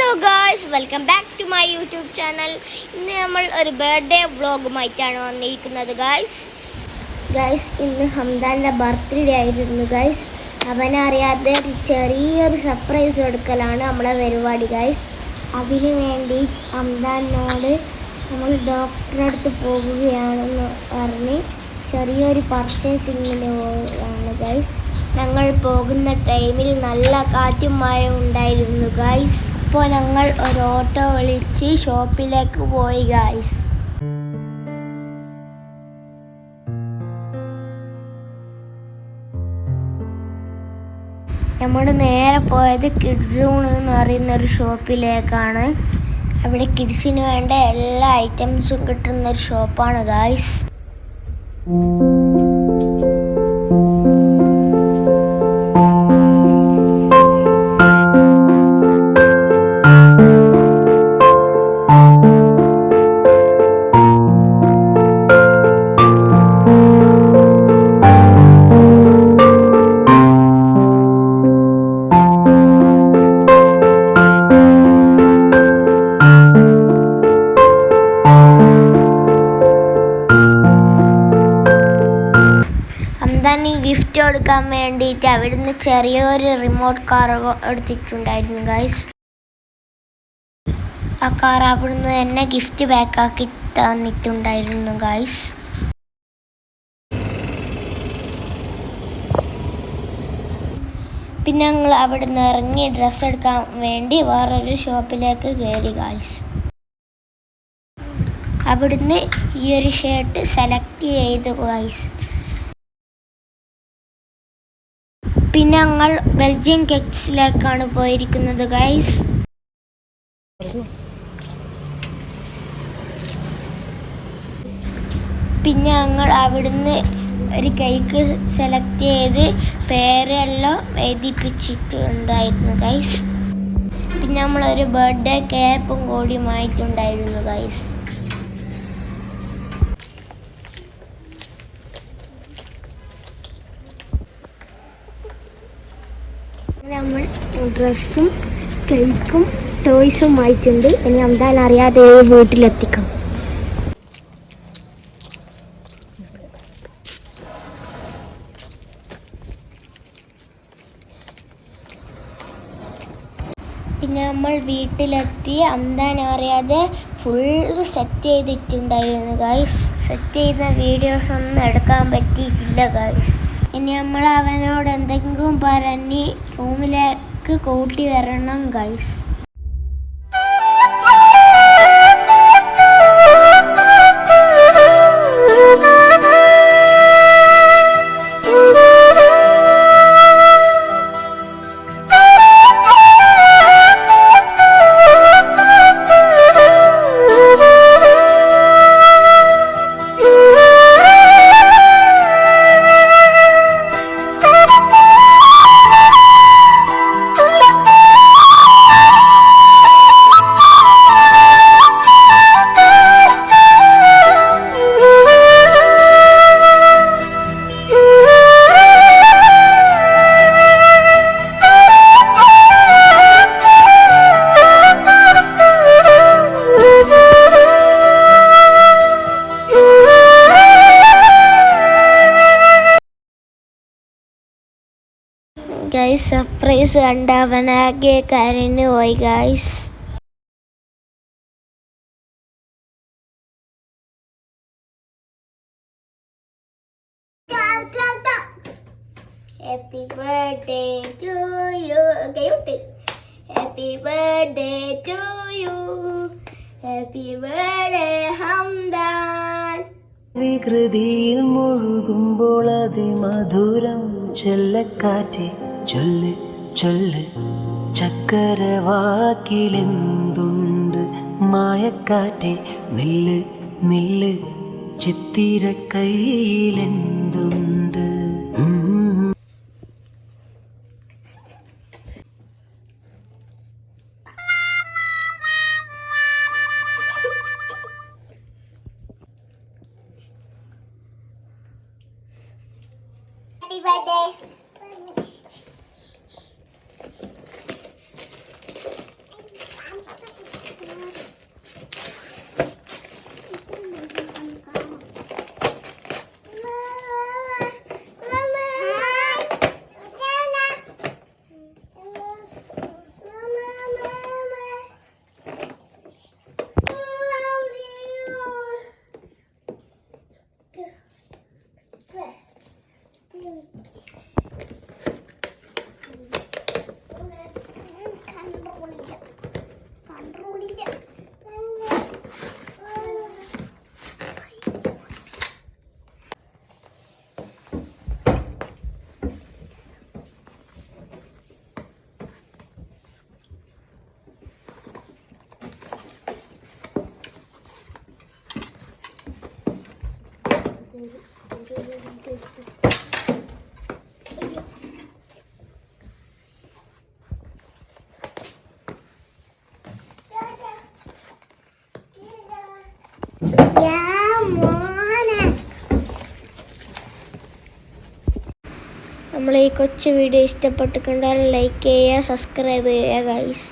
Hello guys, welcome back to my YouTube channel. ഇന്ന് നമ്മൾ ഒരു ബർത്ത്ഡേ വ്ളോഗുമായിട്ടാണ് വന്നിരിക്കുന്നത് ഗായ്സ്. ഇന്ന് ഹംദാൻ്റെ ബർത്ത്ഡേ ആയിരുന്നു ഗായ്സ്. അവനറിയാതെ ഒരു ചെറിയൊരു സർപ്രൈസ് കൊടുക്കലാണ് നമ്മളെ പരിപാടി ഗായ്സ്. അതിനു വേണ്ടി ഹംദാനോട് നമ്മൾ ഡോക്ടറെ അടുത്ത് പോകുകയാണെന്ന് പറഞ്ഞ് ചെറിയൊരു പർച്ചേസിങ്ങിന് പോവുകയാണ് ഗായ്സ്. ഞങ്ങൾ പോകുന്ന ടൈമിൽ നല്ല കാറ്റും മഴയും ഉണ്ടായിരുന്നു ഗായ്സ്. അപ്പോൾ ഞങ്ങൾ ഒരു ഓട്ടോ വിളിച്ച് ഷോപ്പിലേക്ക് പോയി ഗായ്സ്. നമ്മൾ നേരെ പോയത് കിഡ്സ് സോൺ എന്ന് പറയുന്ന ഒരു ഷോപ്പിലേക്കാണ്. അവിടെ കിഡ്സിന് വേണ്ട എല്ലാ ഐറ്റംസും കിട്ടുന്ന ഒരു ഷോപ്പാണ് ഗായ്സ്. ഗിഫ്റ്റ് കൊടുക്കാൻ വേണ്ടിയിട്ട് അവിടുന്ന് ചെറിയൊരു റിമോട്ട് കാർ എടുത്തിട്ടുണ്ടായിരുന്നു ഗൈസ്. ആ കാർ അവിടുന്ന് തന്നെ ഗിഫ്റ്റ് പാക്കാക്കി തന്നിട്ടുണ്ടായിരുന്നു ഗൈസ്. പിന്നെ ഞങ്ങൾ അവിടുന്ന് ഇറങ്ങി ഡ്രസ്സ് എടുക്കാൻ വേണ്ടി വേറൊരു ഷോപ്പിലേക്ക് കയറി ഗൈസ്. അവിടുന്ന് ഈ ഒരു ഷർട്ട് സെലക്ട് ചെയ്തു ഗൈസ്. പിന്നെ ഞങ്ങൾ ബെൽജിയം കെക്സിലേക്കാണ് പോയിരിക്കുന്നത് ഗൈസ്. പിന്നെ ഞങ്ങൾ അവിടുന്ന് ഒരു കേക്ക് സെലക്ട് ചെയ്ത് പേരെല്ലാം എഴുതിപ്പിച്ചിട്ടുണ്ടായിരുന്നു ഗൈസ്. പിന്നെ നമ്മളൊരു ബർത്ത്ഡേ ക്യാപ്പും കൂടി വാങ്ങിയിട്ടുണ്ടായിരുന്നു ഗൈസ്. നമ്മൾ ഡ്രസ്സും കേക്കും ടോയ്സും വാങ്ങിയിട്ടുണ്ട്. ഇനി എന്തായാലും അറിയാതെ വീട്ടിലെത്തിക്കാം. പിന്നെ നമ്മൾ വീട്ടിലെത്തി അന്താൻ അറിയാതെ ഫുള്ള് സെറ്റ് ചെയ്തിട്ടുണ്ടായിരുന്നു ഗൈസ്. സെറ്റ് ചെയ്യുന്ന വീഡിയോസ് ഒന്നും എടുക്കാൻ പറ്റിയിട്ടില്ല ഗൈസ്. ഇനി നമ്മൾ അവനോട് എന്തെങ്കിലും പറഞ്ഞ് റൂമിലേക്ക് കൂട്ടി വരണം ഗൈസ്. ഗൈസ്, സർപ്രൈസ് കണ്ട അവനാകെ കരഞ്ഞു പോയി guys. Happy birthday to you. Happy birthday to you. Happy birthday Hamdan. വികൃതിയിൽ മുഴുകുമ്പോൾ അതിമധുരം ചെല്ലക്കാറ്റെ ചൊല്ല് ചൊല്ല്. ചക്കരവാക്കിലെന്തുണ്ട് മായക്കാറ്റെ നില്ല് നില്ല്. ചിത്തിര കയ്യിലെന്തുണ്ട്. Happy birthday. നമ്മൾ ഈ കൊച്ചു വീഡിയോ ഇഷ്ടപ്പെട്ട് കണ്ടാൽ ലൈക്ക് ചെയ്യുക, സബ്സ്ക്രൈബ് ചെയ്യുക ഗൈസ്.